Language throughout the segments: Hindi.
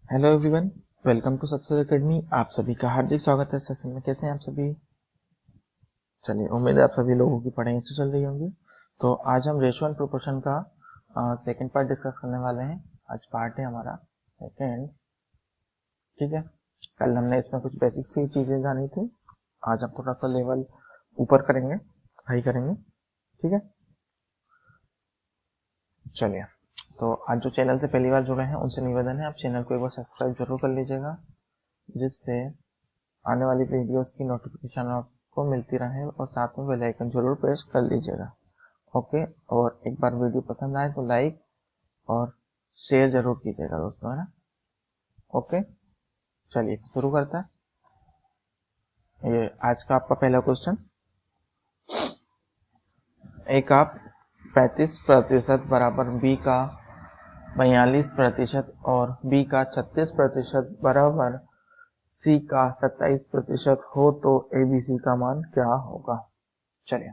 Hello everyone, welcome to Success Academy. आप सभी का हार्दिक स्वागत है सेशन में। कैसे हैं आप सभी? चलिए, उम्मीद है आप सभी लोगों की पढ़ाई अच्छी चल रही होंगी। तो आज हम रेशियो एंड प्रोपोर्शन का सेकंड पार्ट डिस्कस करने वाले हैं। आज पार्ट है हमारा सेकंड। ठीक है, कल हमने इसमें कुछ बेसिक सी चीजें जानी थी। आज हम थोड़ा सा लेवल ऊपर करेंगे, हाई करेंगे। ठीक है, चलिए। तो आज जो चैनल से पहली बार जुड़े हैं उनसे निवेदन है, आप चैनल को एक बार सब्सक्राइब जरूर कर लीजिएगा, जिससे आने वाली वीडियोस की नोटिफिकेशन आपको मिलती रहे, और साथ में बेल आइकन जरूर प्रेस कर लीजिएगा। ओके, और एक बार वीडियो पसंद आए तो लाइक और शेयर जरूर कीजिएगा दोस्तों, है ना। ओके, चलिए शुरू करते हैं। ये आज का आपका पहला क्वेश्चन। ए का 35% बराबर बी का 42% और बी का 36% बराबर सी का 27% हो तो एबीसी का मान क्या होगा? चलिए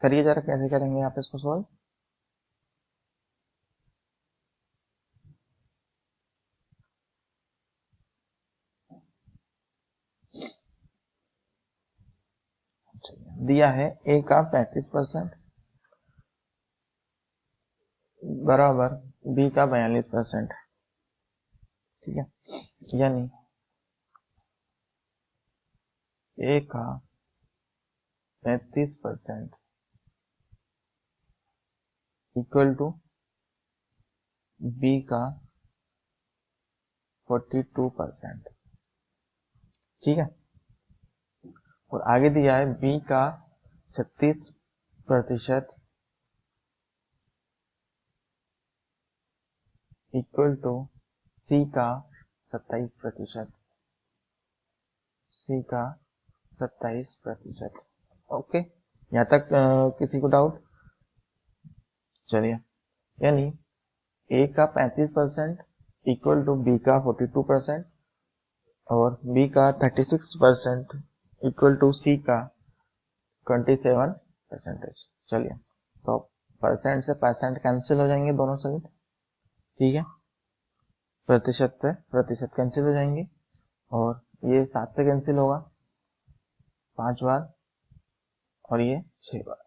करिए जरा, कैसे करेंगे आप इसको सॉल्व। दिया है ए का 35% बराबर बी का 42%। ठीक है, यानी ए का 35% इक्वल टू बी का 42%। ठीक है, और आगे दिया है बी का 36% इक्वल टू सी का 27%। सी का 27%। ओके, यहाँ तक किसी को डाउट? चलिए, यानी ए का 35% इक्वल टू बी का 42% और बी का 36% इक्वल टू सी का 27%। चलिए, तो परसेंट से परसेंट कैंसिल हो जाएंगे दोनों साइड। ठीक है, प्रतिशत से प्रतिशत कैंसिल हो जाएंगे, और ये 7 से कैंसिल होगा 5 बार, और ये 6 बार।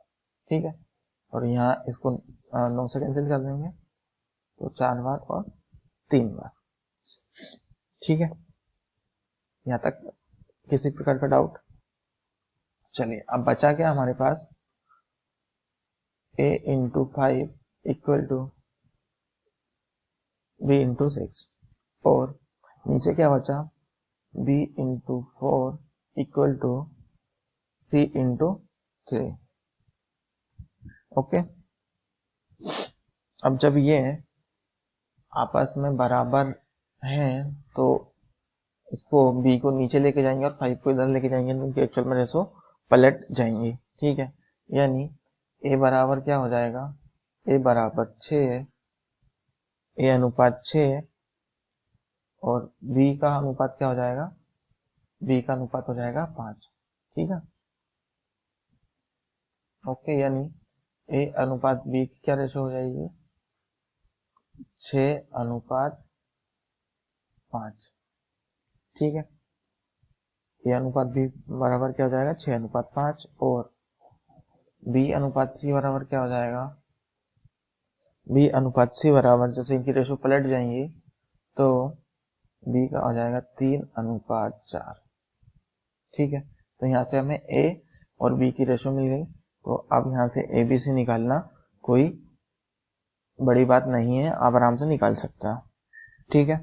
ठीक है, और यहाँ इसको 9 से कैंसिल कर देंगे तो 4 बार और 3 बार। ठीक है, यहाँ तक किसी प्रकार का डाउट? चलिए, अब बचा क्या हमारे पास? a into 5 equal to b into 6, और नीचे क्या बचा? b into 4 equal to c into 3। Okay, अब जब ये आपस में बराबर हैं तो इसको b को नीचे लेके जाएंगे और 5 को इधर लेके जाएंगे, क्योंकि एक्चुअल में रेशो पलट जाएंगे। ठीक है, यानी a बराबर क्या हो जाएगा? a बराबर 6, a अनुपात 6, और b का अनुपात क्या हो जाएगा? b का अनुपात हो जाएगा 5। ठीक है, ओके, यानी a अनुपात b की क्या रेशो हो जाएगी? 6 अनुपात 5। ठीक है, a अनुपात b बराबर क्या हो जाएगा? 6 अनुपात 5, और b अनुपात c बराबर क्या हो जाएगा? b अनुपात c बराबर, जैसे इनकी रेशो पलट जाएंगी तो b का हो जाएगा 3 अनुपात 4। ठीक है, तो यहाँ से हमें a और b की रेशो मिल गई, तो अब यहाँ से a b c निकालना कोई बड़ी बात नहीं है, आप आराम से निकाल सकते हैं। ठीक है,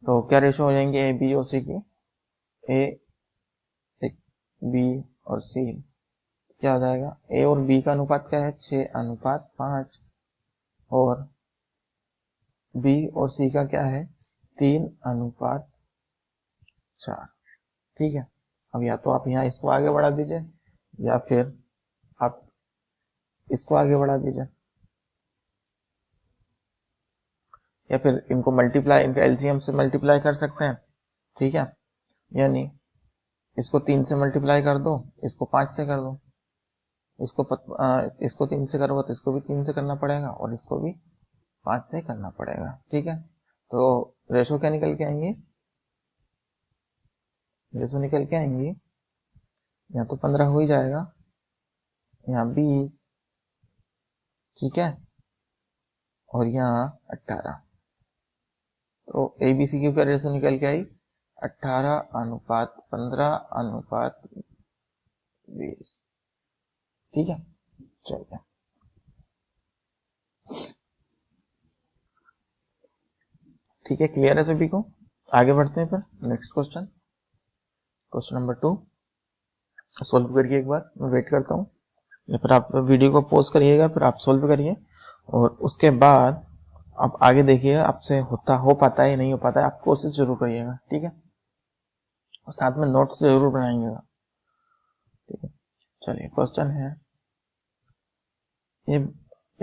तो क्या रेशो हो जाएंगे a b और c की? a b और c क्या हो जाएगा? a और b का अनुपात क्या है? 6 अनुपात 5, और b और c का क्या है? 3 अनुपात 4। ठीक है, अब या तो आप यहाँ इसको आगे बढ़ा दीजिए, या फिर आप इसको आगे बढ़ा दीजिए, या फिर इनको मल्टीप्लाई, इनका एलसीएम से मल्टीप्लाई कर सकते हैं। ठीक है, यानी इसको 3 से मल्टीप्लाई कर दो, इसको 5 से कर दो, इसको 3 से करोगे तो इसको भी 3 से करना पड़ेगा, और इसको भी 5 से करना पड़ेगा। ठीक है, तो रेशो क्या निकल के आएंगे, रेशो निकल के आएंगे, यहाँ तो 15 हो ही जाएगा, यहाँ 20, ठीक है, और यहाँ 18। तो ABC की क्या रेशो निकल के आई, 18:15:20। ठीक है, चलिए ठीक है, क्लियर है सभी को। आगे बढ़ते हैं फिर next question, question number 2 solve करिए एक बार, मैं वेट करता हूँ, या फिर आप वीडियो को पॉज करिएगा, फिर आप सोल्व करिए, और उसके बाद आप आगे देखिएगा आपसे हो पाता है या नहीं हो पाता है, आप कोशिश जरूर करिएगा, ठीक है, और साथ में नोट्स जरूर बनाइएगा, ठीक है। चलिए क्वेश्चन है, ये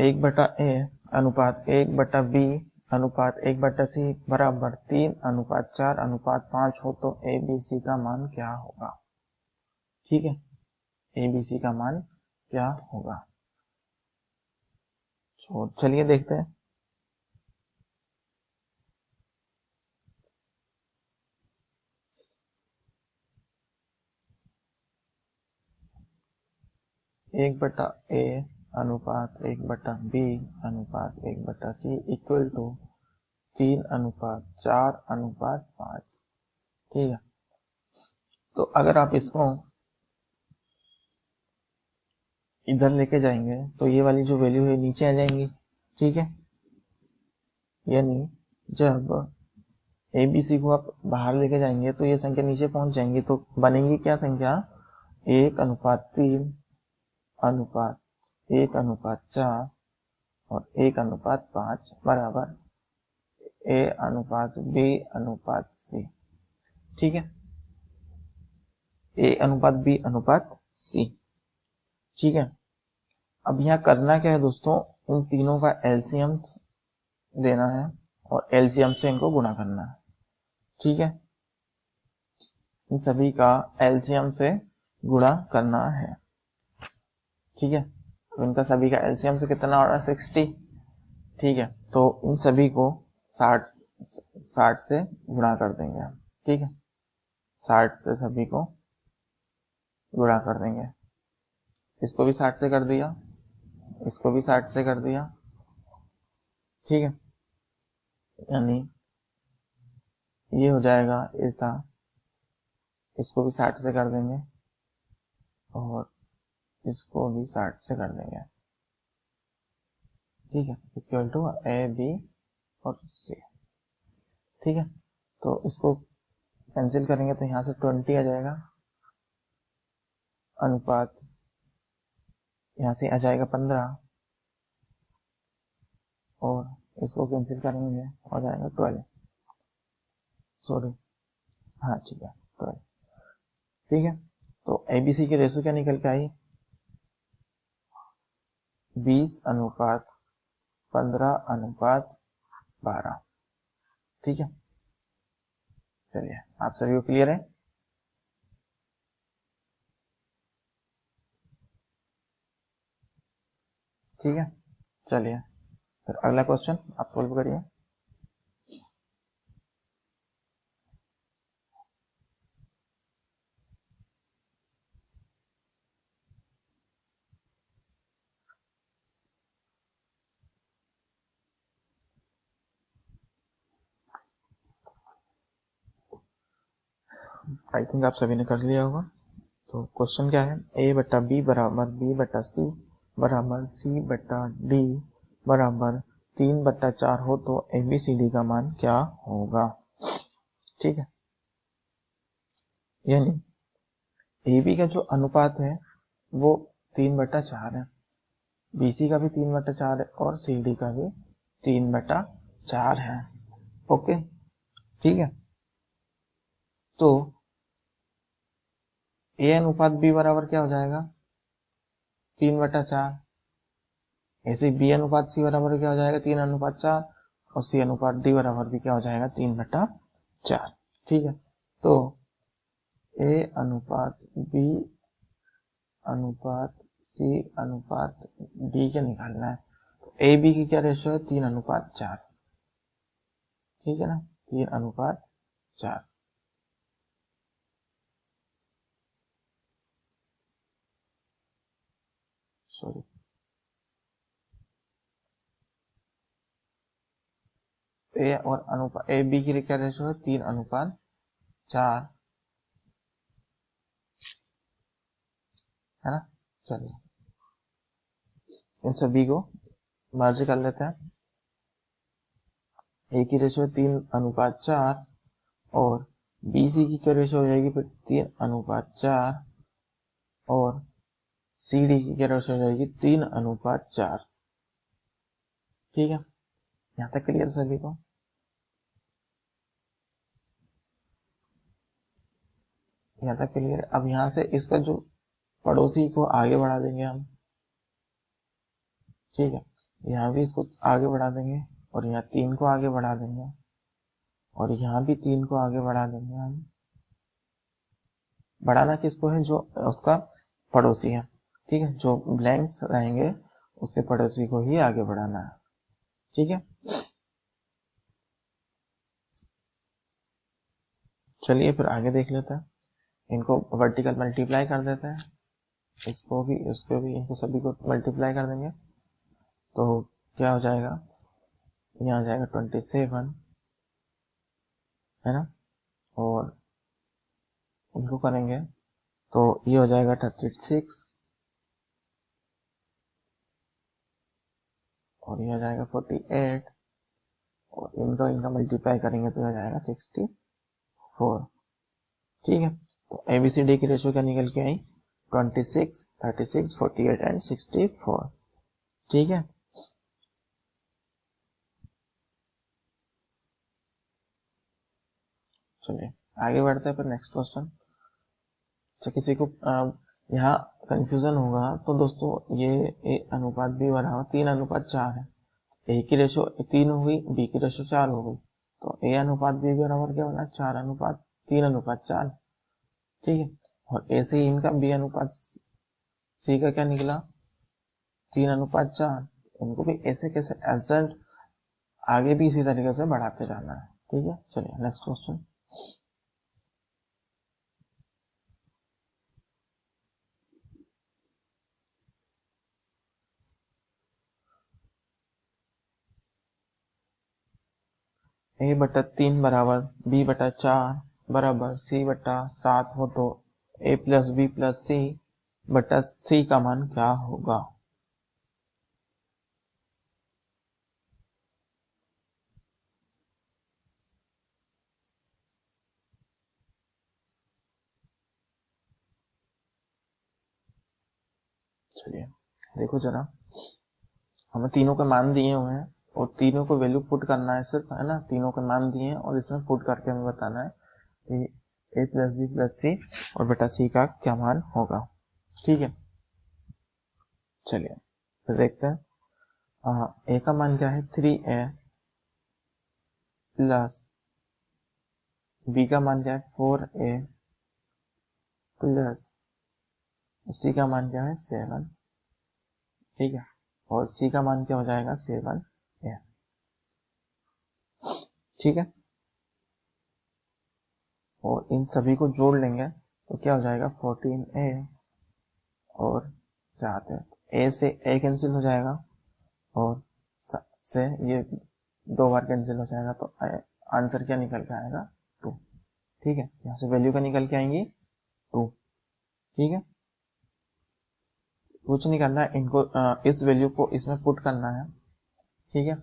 1/A अनुपात 1/B अनुपात 1/C बराबर 3:4:5 हो तो ABC का मान क्या होगा। ठीक है, ABC का मान क्या होगा, तो चलिए देखते हैं। एक बटा ए अनुपात 1/B अनुपात 1/C इक्वल टू 3:4:5। ठीक है, तो अगर आप इसको इधर लेके जाएंगे तो ये वाली जो वैल्यू है नीचे आ जाएंगी, ठीक है, यानी जब ABC को आप बाहर लेके जाएंगे तो ये संख्या नीचे पहुंच जाएंगी, तो बनेंगी क्या संख्या, 1:3:1:4 और 1:5 बराबर A:B:C। ठीक है, A:B:C। ठीक है, अब यहाँ करना क्या है दोस्तों, इन तीनों का एलसीएम देना है और एलसीएम से इनको गुणा करना है। ठीक है, इन सभी का एलसीएम से गुणा करना है। ठीक है, तो इनका सभी का एलसीएम से कितना हो रहा है, 60। ठीक है, तो इन सभी को 60 से गुणा कर देंगे हम। ठीक है, 60 से सभी को गुणा कर देंगे, इसको भी 60 से कर दिया, इसको भी 60 से कर दिया। ठीक है, यानी ये हो जाएगा ऐसा, इसको भी 60 से कर देंगे और इसको भी 60 से कर देंगे। ठीक है, इक्वल टू A, B और C। ठीक है, तो इसको कैंसिल करेंगे तो यहाँ से 20 आ जाएगा, अनुपात यहाँ से आ जाएगा 15 और इसको कैंसिल करेंगे हो जाएगा 12, सॉरी, हाँ ठीक है 12। ठीक है, तो ABC की रेशो क्या निकल के आई, 20:15:12। ठीक है, चलिए आप सभी को क्लियर है। ठीक है, चलिए फिर अगला क्वेश्चन आप सोल्व करिए। आई थिंक आप सभी ने कर लिया होगा। तो क्वेश्चन क्या है, A/B बराबर B/C बराबर C/D बराबर 3/4 हो तो ABCD का मान क्या होगा। ठीक है, यानी AB का जो अनुपात है वो 3/4 है, BC का भी 3/4 है और CD का भी 3/4 है। ओके, ठीक है, तो A अनुपात B बराबर क्या हो जाएगा, 3/4, ऐसे B अनुपात C बराबर क्या हो जाएगा, 3:4 और C अनुपात D बराबर भी क्या हो जाएगा, 3/4। ठीक है, तो A अनुपात B अनुपात C अनुपात D के निकालना है, तो AB की क्या रेशियो है, 3:4। ठीक है ना, 3:4। सॉरी, ए और अनुपात ए बी की क्या रेशो है, 3:4 है ना। चलिए इन सभी को मर्ज कर लेते हैं। ए की रेशो 3:4 और बी सी की क्या रेशो हो जाएगी फिर 3:4 और सी डी की क्या रेशो हो जाएगी 3:4। ठीक है, यहाँ तक क्लियर सभी को। यहाँ तक क्लियर। अब यहाँ से इसका जो पड़ोसी को आगे बढ़ा देंगे हम। ठीक है, यहाँ भी इसको आगे बढ़ा देंगे और यहाँ 3 को आगे बढ़ा देंगे और यहाँ भी 3 को आगे बढ़ा देंगे हम। बढ़ाना किसको है, जो उसका पड़ोसी है। ठीक है, जो ब्लैंक्स रहेंगे उसके पड़ोसी को ही आगे बढ़ाना है। ठीक है, चलिए फिर आगे देख लेते हैं। इनको वर्टिकल मल्टीप्लाई कर देते हैं, इसको भी इसको भी, इनको सभी को मल्टीप्लाई कर देंगे तो क्या हो जाएगा, यहाँ आ जाएगा 27 है ना, और इनको करेंगे तो ये हो जाएगा 36 और ये हो जाएगा 48 और इनका मल्टीप्लाई करेंगे तो हो जाएगा 64। ठीक है, तो ABCD की रेशो क्या निकल के आई, 26, 36, 48 एंड 64। ठीक है, चलिए आगे बढ़ते हैं फिर नेक्स्ट क्वेश्चन। अच्छा, किसी को यहाँ कंफ्यूजन होगा तो दोस्तों ये A अनुपात B बराबर 3:4 है। ए की रेशो 3 हो गई, बी की रेशो 4 हो गई, तो A अनुपात B बराबर क्या बना, 4:3:4। ठीक है, और ए से ही इनका B अनुपात C का क्या निकला, 3:4। इनको भी ऐसे कैसे एजेंट आगे भी इसी तरीके से बढ़ाते जाना है। ठीक है, चलिए नेक्स्ट क्वेश्चन। A/3 बराबर B/4 बराबर C/7 हो तो A+B+C/C का मान क्या होगा। चलिए देखो जरा, हमें तीनों के मान दिए हुए हैं और तीनों को वैल्यू पुट करना है सिर्फ, है ना। तीनों के मान दिए हैं और इसमें पुट करके हमें बताना है कि A+B+C और बेटा C का क्या मान होगा। ठीक है, चलिए फिर देखते हैं। A का मान क्या है 3A प्लस B का मान क्या है 4A प्लस C का मान क्या है 7। ठीक है, और C का मान क्या हो जाएगा 7A। ठीक है, और इन सभी को जोड़ लेंगे तो क्या हो जाएगा 14A और 7A। A से A कैंसिल हो जाएगा और से ये 2 बार कैंसिल हो जाएगा, तो आंसर क्या निकल के आएगा 2। ठीक है, यहाँ से वैल्यू का निकल के आएंगी 2। ठीक है, कुछ नहीं करना है, इनको इस वैल्यू को इसमें पुट करना है। ठीक है,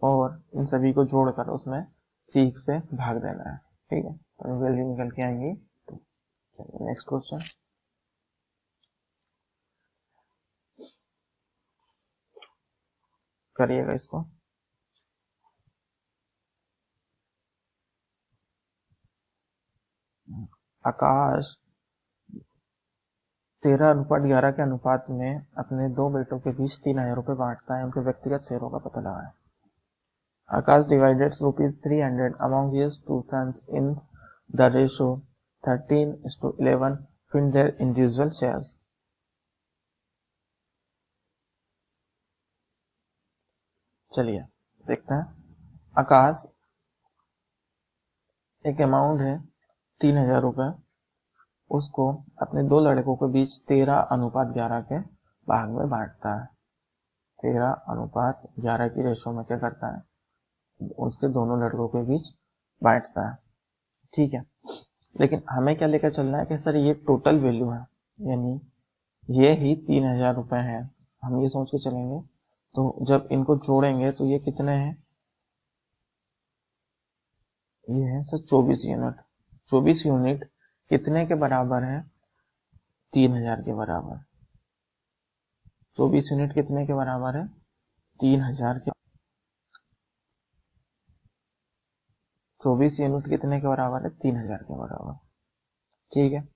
और इन सभी को जोड़कर उसमें 6 से भाग देना है। ठीक है, तो वैल्यू निकल के आएंगी 2। Next question. करिएगा इसको। आकाश 13:11 के अनुपात में अपने 2 बेटों के बीच 3,000 रुपए बांटता है, उनके व्यक्तिगत शेयरों का पता लगाएं। आकाश divided ₹300 among his 2 sons in the ratio 13:11. Find their individual shares. चलिए देखते हैं। आकाश एक अमाउंट है 3,000 रुपये, उसको अपने दो लड़कों के बीच 13:11 के भाग में बांटता है। 13:11 की रेशो में क्या करता है, उसके दोनों लड़कों के बीच बांटता है। ठीक है, लेकिन हमें क्या लेकर चलना है कि सर ये टोटल वैल्यू है, यानी ये ही 3,000 रुपये है, हम ये सोच के चलेंगे। तो जब इनको जोड़ेंगे तो ये कितने हैं, ये है सर 24 यूनिट। 24 यूनिट कितने के बराबर है, 3,000 के बराबर। 24 यूनिट कितने के बराबर है, 3,000 के। 24 यूनिट कितने के बराबर है, 3,000 के बराबर। ठीक है,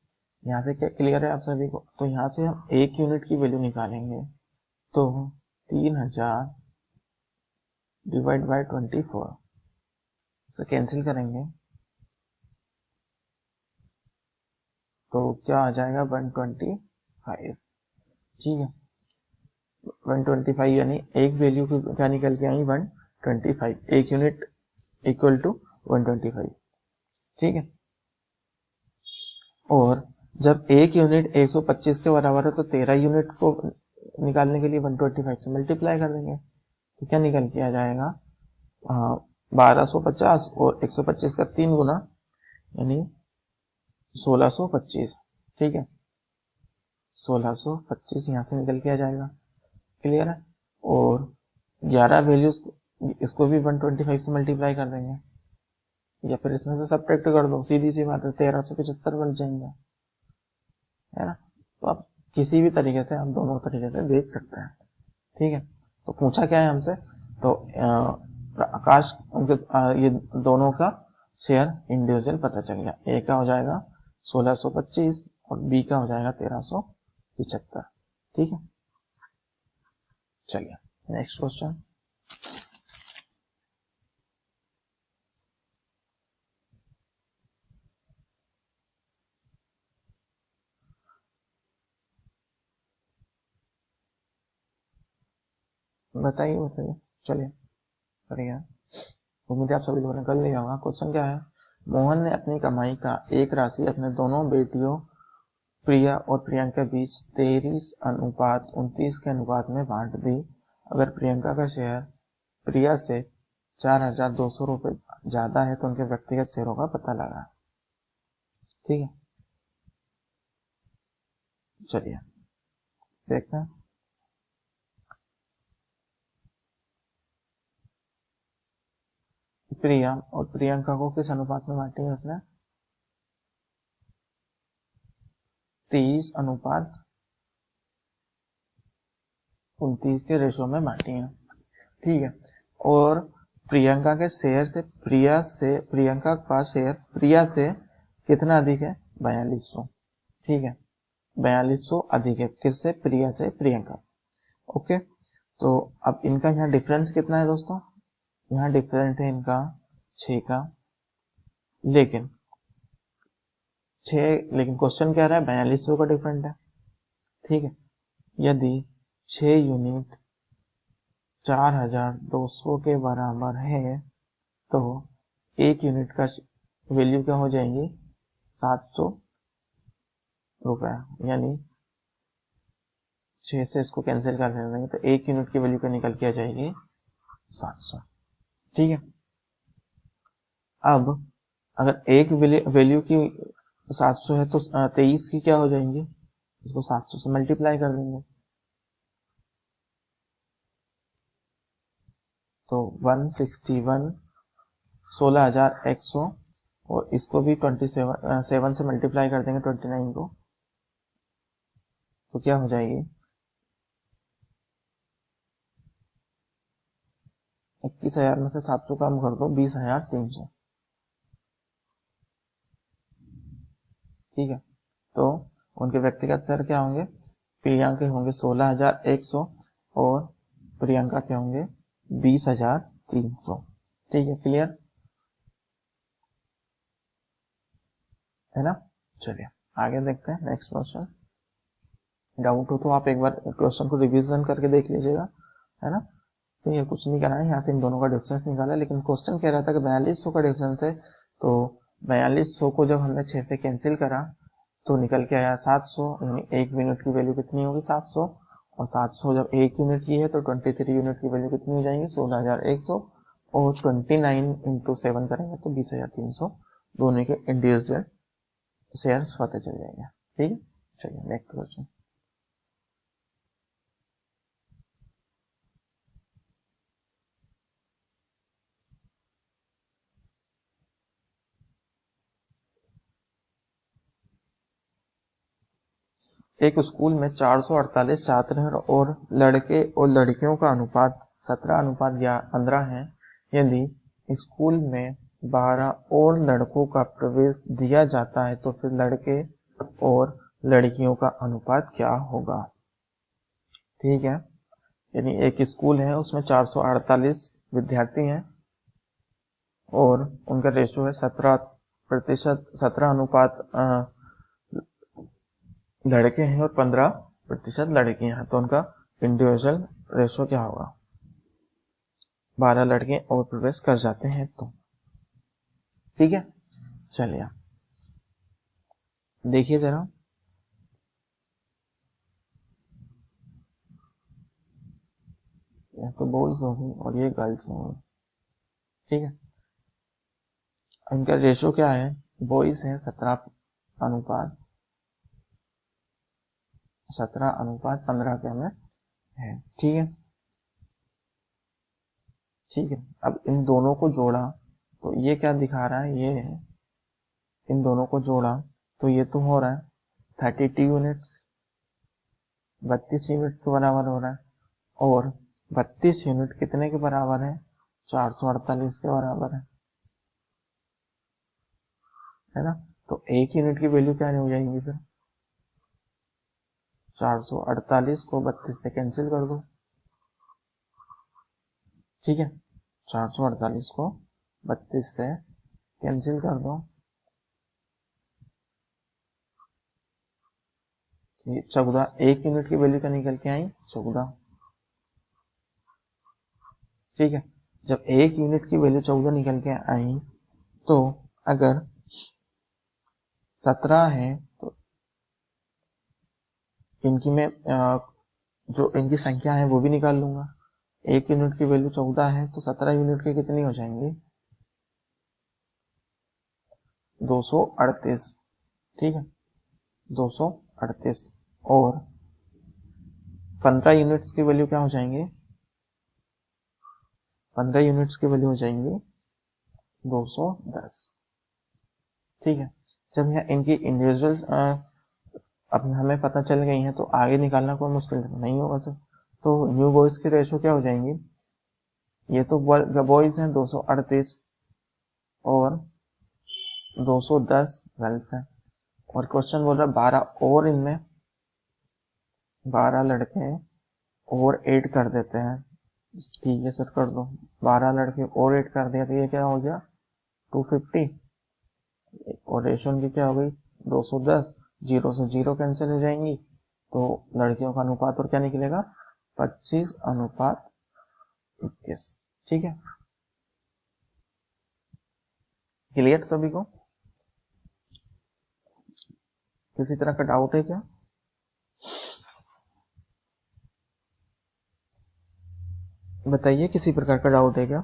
यहाँ से क्या क्लियर है आप सभी को। तो यहाँ से हम 1 यूनिट की वैल्यू निकालेंगे, तो 3,000 डिवाइड बाई 24, इसे कैंसिल करेंगे तो क्या आ जाएगा 125। ठीक है, 125 यानी एक वैल्यू क्या निकल के आई, 125। 1 यूनिट इक्वल टू 125। ठीक है, और जब 1 यूनिट 125 के बराबर है तो 13 यूनिट को निकालने के लिए 125 से मल्टीप्लाई कर देंगे, तो क्या निकल के आ जाएगा 1250 और 125 का 3 गुना यानी 1625। ठीक है, 1625 यहाँ से निकल के आ जाएगा। क्लियर है, और 11 वैल्यूज इसको भी 125 से मल्टीप्लाई कर देंगे, या फिर इसमें से सब्ट्रैक्ट कर दो, सीधी सी बात है, 1375 बन जाएंगे, है ना। तो आप किसी भी तरीके से, आप दोनों तरीके से देख सकते हैं। ठीक है, तो पूछा क्या है हमसे, तो आकाश उनके ये दोनों का शेयर इंडिविजुअल पता चल गया। ए का हो जाएगा 1625 और बी का हो जाएगा 1375। ठीक है, चलिए नेक्स्ट क्वेश्चन। बताइए चलिए करिए। उम्मीद आप सभी लोगों ने कर लिया होगा। क्वेश्चन क्या है, मोहन ने अपनी कमाई का एक राशि अपने दोनों बेटियों प्रिया और प्रियंका बीच 23:29 के अनुपात में बांट दी। अगर प्रियंका का शेयर प्रिया से 4,200 रुपये ज्यादा है तो उनके व्यक्तिगत शेयरों का पता लगा। ठीक है, चलिए देखते हैं। प्रिया और प्रियंका को किस अनुपात में बांटी है उसने, 23:29 के रेशो में बांटी है। ठीक है, और प्रियंका के शेयर से प्रियंका का शेयर प्रिया से कितना अधिक है, 4200। ठीक है, 4200 अधिक है किससे, प्रिया से प्रियंका। ओके, तो अब इनका यहाँ डिफरेंस कितना है दोस्तों, यहाँ डिफरेंट है इनका 6 का, लेकिन क्वेश्चन क्या रहा है, 4200 का डिफरेंट है। ठीक है, यदि 6 यूनिट 4,200 के बराबर है तो 1 यूनिट का वैल्यू क्या हो जाएंगी, 700 रुपया, यानी 6 से इसको कैंसिल कर देंगे तो 1 यूनिट की वैल्यू क्या निकल के आ जाएगी, 700। ठीक है, अब अगर एक वैल्यू की 700 है तो 23 की क्या हो जाएंगी, इसको 700 से मल्टीप्लाई कर देंगे तो 161 16,100, और इसको भी 7 से मल्टीप्लाई कर देंगे 29 को, तो क्या हो जाएगी 21,000 में से 700 कम कर दो, 20,300। ठीक है, तो उनके व्यक्तिगत शेयर क्या होंगे, प्रिया के होंगे 16,100 और प्रियंका के होंगे 20,300। ठीक है, क्लियर है ना। चलिए आगे देखते हैं नेक्स्ट क्वेश्चन। डाउट हो तो आप एक बार क्वेश्चन को रिवीजन करके देख लीजिएगा, है ना। तो ये कुछ नहीं करना है, यहाँ से इन दोनों का डिफरेंस निकाला, लेकिन क्वेश्चन कह रहा था कि 4200 का डिफरेंस है, तो 4200 को जब हमने 6 से कैंसिल करा तो निकल के आया 700, यानी 1 यूनिट की वैल्यू कितनी होगी 700, और 700 जब 1 यूनिट की है तो 23 यूनिट की वैल्यू कितनी हो जाएंगी 16100, और 29 इंटू 7 करेंगे तो 20300 दोनों के इंडिविजुअल शेयर पता चल जाएंगे। ठीक है, चलिए नेक्स्ट क्वेश्चन। एक स्कूल में 448 छात्र हैं और लड़के और लड़कियों का अनुपात 17:15 है। यदि स्कूल में 12 और लड़कों का प्रवेश दिया जाता है तो फिर लड़के और लड़कियों का अनुपात क्या होगा। ठीक है, यानी एक स्कूल है उसमें 448 विद्यार्थी हैं और उनका रेशो है 17%, 17 लड़के हैं और 15% लड़कियां हैं, तो उनका इंडिविजुअल रेशो क्या होगा, 12 लड़के और प्रवेश कर जाते हैं तो। ठीक है, चलिए देखिए जरा, यह तो बॉयज होगी और ये गर्ल्स होंगी। ठीक है, इनका रेशो क्या है, बॉयज है 17:15 के में है। ठीक है, ठीक है, अब इन दोनों को जोड़ा तो ये क्या दिखा रहा है, ये है, इन दोनों को जोड़ा तो ये तो हो रहा है 32 यूनिट्स, 32 यूनिट्स के बराबर हो रहा है, और 32 यूनिट कितने के बराबर है, 448 के बराबर है ना। तो 1 यूनिट की वैल्यू क्या हो जाएगी फिर, 448 को 32 से कैंसिल कर दो। ठीक है, 448 को 32 से कैंसिल कर दो, 14, 1 यूनिट की वैल्यू क्या निकल के आई 14। ठीक है, जब 1 यूनिट की वैल्यू 14 निकल के आई तो अगर 17 है तो इनकी में जो इनकी संख्या है वो भी निकाल लूंगा। 1 यूनिट की वैल्यू 14 है तो 17 यूनिट की कितनी हो जाएंगी 238। ठीक है, 238, और 15 यूनिट्स की वैल्यू क्या हो जाएंगे, 15 यूनिट्स की वैल्यू हो जाएंगी 210। ठीक है, जब यहाँ इनकी इंडिविजुअल्स अब हमें पता चल गई है तो आगे निकालना कोई मुश्किल नहीं होगा सर। तो न्यू बॉयज की रेशो क्या हो जाएंगी, ये तो बॉयज हैं 238 और 210 गर्ल्स हैं, और क्वेश्चन बोल रहा है 12 और इनमें 12 लड़के और 8 कर देते हैं। ठीक है सर कर दो, 12 लड़के और 8 कर दिया तो ये क्या हो गया 250, और रेशो उनकी क्या हो गई 210, 0 से 0 कैंसिल हो जाएंगी तो लड़कियों का अनुपात और क्या निकलेगा 25:21। ठीक है, क्लियर सभी को, किसी तरह का डाउट है क्या। बताइए किसी प्रकार का डाउट है क्या।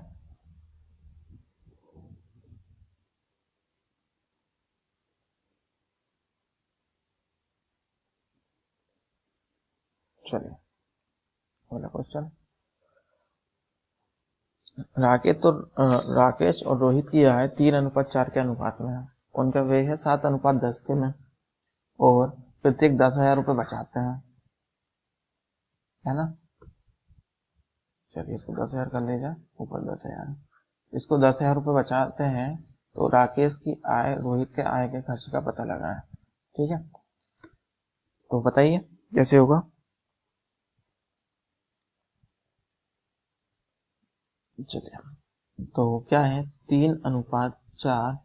चलिए अगला क्वेश्चन, राकेश और रोहित की आय 3:4 के अनुपात में है, उनका व्यय है 7:10 के में, और प्रत्येक 10,000 रुपये बचाते हैं, है ना। चलिए इसको 10,000 कर ले जाए, ऊपर 10,000, इसको 10,000 रुपये बचाते हैं तो राकेश की आय रोहित के आय के खर्च का पता लगा है। ठीक है, तो बताइए कैसे होगा। चलिए तो क्या है 3:4,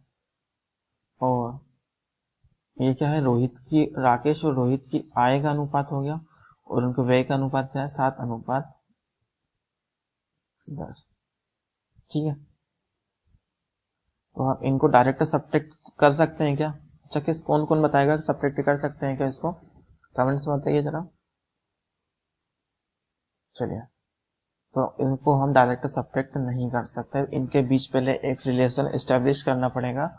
और ये क्या है रोहित की, राकेश और रोहित की आय का अनुपात हो गया, और उनके व्यय का अनुपात क्या है 7:10। 10। ठीक है, तो आप इनको डायरेक्ट सब्ट्रैक्ट कर सकते हैं क्या? अच्छा, किस कौन कौन बताएगा कि सब्ट्रैक्ट कर सकते हैं क्या? इसको कमेंट्स में बताइए जरा। चलिए, तो इनको हम डायरेक्ट सब्ट्रैक्ट नहीं कर सकते, इनके बीच पहले एक रिलेशन एस्टेब्लिश करना पड़ेगा,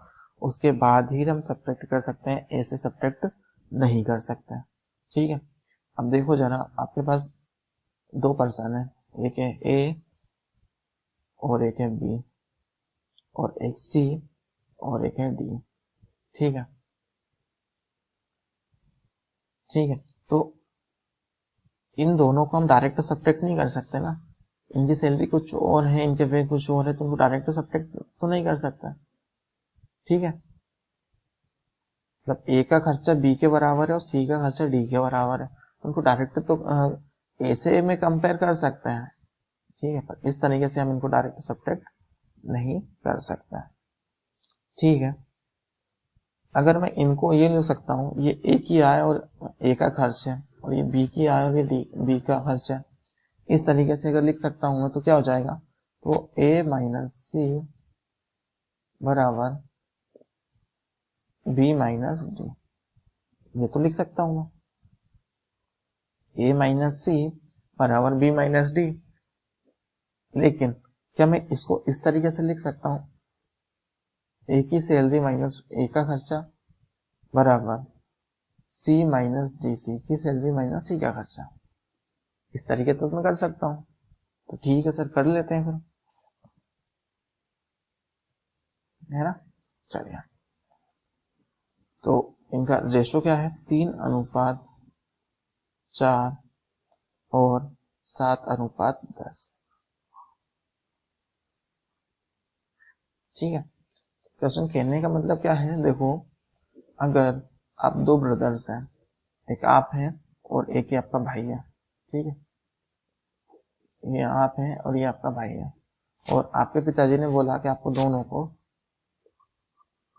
उसके बाद ही हम सब्ट्रैक्ट कर सकते हैं, ऐसे सब्ट्रैक्ट नहीं कर सकते। ठीक है, अब देखो जरा, आपके पास दो पर्सन है, एक है ए और एक है बी, और एक सी और एक है डी। ठीक है, ठीक है, तो इन दोनों को हम डायरेक्ट सब्ट्रैक्ट नहीं कर सकते ना, इनकी सैलरी कुछ और है, इनके पे कुछ और है, तो उनको डायरेक्ट सब्ट्रैक्ट तो नहीं कर सकता। ठीक है, मतलब ए का खर्चा बी के बराबर है और सी का खर्चा डी के बराबर है, उनको डायरेक्ट तो ए से में कंपेयर कर सकते हैं। ठीक है, पर इस तरीके से हम इनको डायरेक्ट सब्ट्रैक्ट नहीं कर सकते। ठीक है, अगर मैं इनको ये लिख सकता हूँ, ये ए की आय और ए का खर्च है, और ये बी की आय और ये बी का खर्च है, इस तरीके से अगर लिख सकता हूँ तो क्या हो जाएगा, तो ए माइनस सी बराबर बी माइनस डी, ये तो लिख सकता हूँ मैं, ए माइनस सी बराबर बी माइनस डी। लेकिन क्या मैं इसको इस तरीके से लिख सकता हूँ, ए की सैलरी माइनस ए का खर्चा बराबर सी माइनस डी, सी की सैलरी माइनस सी का खर्चा? इस तरीके तो मैं कर सकता हूँ, तो ठीक है सर, कर लेते हैं फिर, है ना। चलिए, तो इनका रेशो क्या है, 3:4 और 7:10। ठीक है, क्वेश्चन कहने का मतलब क्या है, देखो, अगर आप दो ब्रदर्स हैं, एक आप हैं और एक ही आपका भाई है, ठीक है, ये आप हैं और ये आपका भाई है, और आपके पिताजी ने बोला कि आपको दोनों को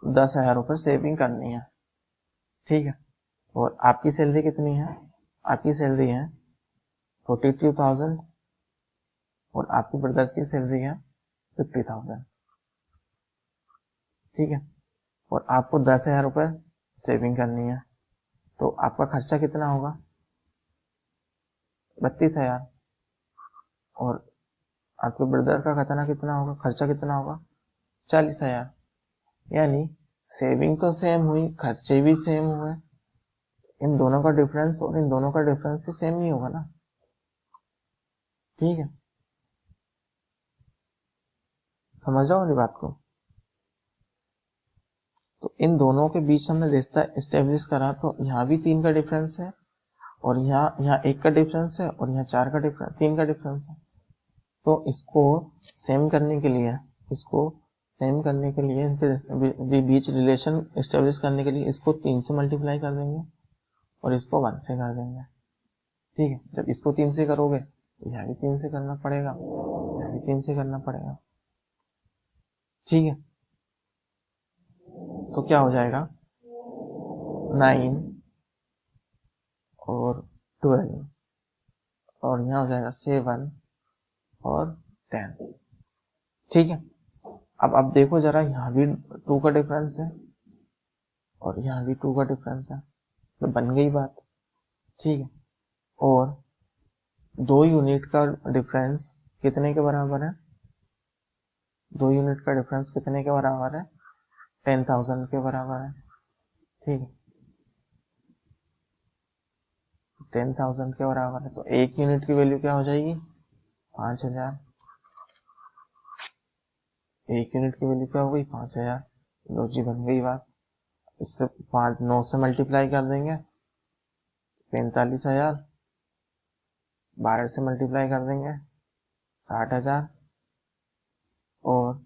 10,000 रुपये सेविंग करनी है। ठीक है, और आपकी सैलरी कितनी है, आपकी सैलरी है 42,000 और आपके ब्रदर्स की सैलरी है 50,000। ठीक है, और आपको 10,000 रुपये सेविंग करनी है, तो आपका खर्चा कितना होगा, 32,000, और आपके ब्रदर का खतना कितना होगा, खर्चा कितना होगा, 40,000। यानी सेविंग तो सेम हुई, खर्चे भी सेम हुए, इन दोनों का डिफरेंस और इन दोनों का डिफरेंस तो सेम ही होगा ना। ठीक है, समझ रहा हूँ मेरी बात को। तो इन दोनों के बीच हमने रिश्ता एस्टेब्लिश करा, तो यहाँ भी 3 का डिफरेंस है, और यहाँ यहाँ 1 का डिफरेंस है, और यहाँ 4 का डिफरेंस, 3 का डिफरेंस है। तो इसको सेम करने के लिए, इसको सेम करने के लिए, इनके बीच रिलेशन एस्टेब्लिश करने के लिए इसको 3 से मल्टीप्लाई कर देंगे और इसको 1 से कर देंगे। ठीक है, जब इसको 3 से करोगे तो यहाँ भी 3 से करना पड़ेगा, यहाँ भी 3 से करना पड़ेगा। ठीक है, तो क्या हो जाएगा, 9 और 12, और यहाँ हो जाएगा 7 और 10। ठीक है, अब देखो जरा, यहाँ भी 2 का डिफरेंस है और यहाँ भी 2 का डिफरेंस है, तो बन गई बात। ठीक है, और 2 यूनिट का डिफरेंस कितने के बराबर है, 2 यूनिट का डिफरेंस कितने के बराबर है, 10,000 के बराबर है। ठीक है, 10,000 के बराबर है, तो 1 यूनिट की वैल्यू क्या हो जाएगी, 5,000। 1 यूनिट की वैल्यू क्या हो गई, 5,000। लो जी, बन गई बात। इससे 9 से मल्टीप्लाई कर देंगे, 45,000, 12 से मल्टीप्लाई कर देंगे 60,000, और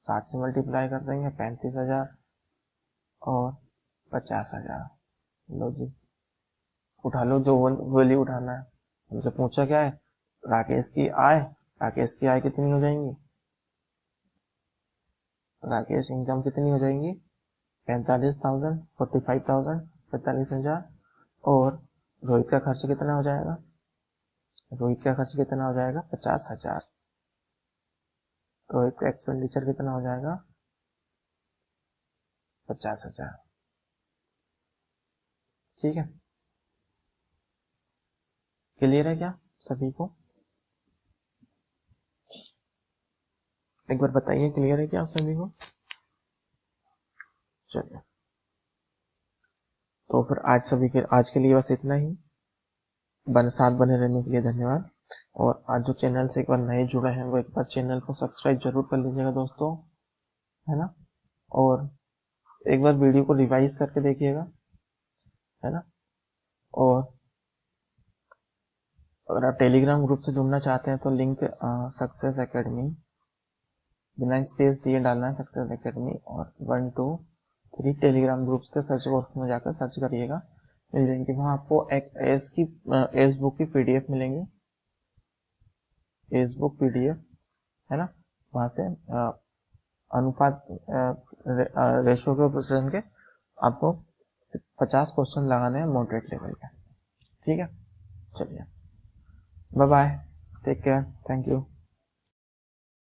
7 से मल्टीप्लाई कर देंगे 35,000, और 50,000। लो जी, उठा लो जो वैल्यू उठाना है। हमसे पूछा क्या है, राकेश की आय, राकेश की आय कितनी हो जाएंगी, राकेश इनकम कितनी हो जाएंगी, 45,000, 45,000, 45,000, और रोहित का खर्च कितना हो जाएगा, रोहित का खर्च कितना हो जाएगा, 50,000। तो एक एक्सपेंडिचर कितना हो जाएगा 50,000। ठीक है, क्लियर है क्या सभी को? एक बार बताइए क्लियर है क्या आप सभी को? चलिए, तो फिर आज के लिए बस इतना ही। साथ बने रहने के लिए धन्यवाद। और आज जो चैनल से एक बार नए जुड़े हैं वो एक बार चैनल को सब्सक्राइब जरूर कर लीजिएगा दोस्तों, है ना। और एक बार वीडियो को रिवाइज करके देखिएगा, है ना। और अगर आप टेलीग्राम ग्रुप से जुड़ना चाहते हैं तो लिंक सक्सेस एकेडमी बिना स्पेस दिए डालना है, सक्सेस एकेडमी, और 1 2 3 टेलीग्राम ग्रुप्स के सर्च बॉक्स में जाकर सर्च करिएगा, मिल जाएंगे। वहाँ आपको एक एस बुक की पीडीएफ मिलेंगी, एस बुक पीडीएफ, है ना। वहाँ से अनुपात रेशो के प्रश्न के आपको 50 क्वेश्चन लगाने हैं मॉडरेट लेवल के। ठीक है, चलिए, bye bye, take care, thank you.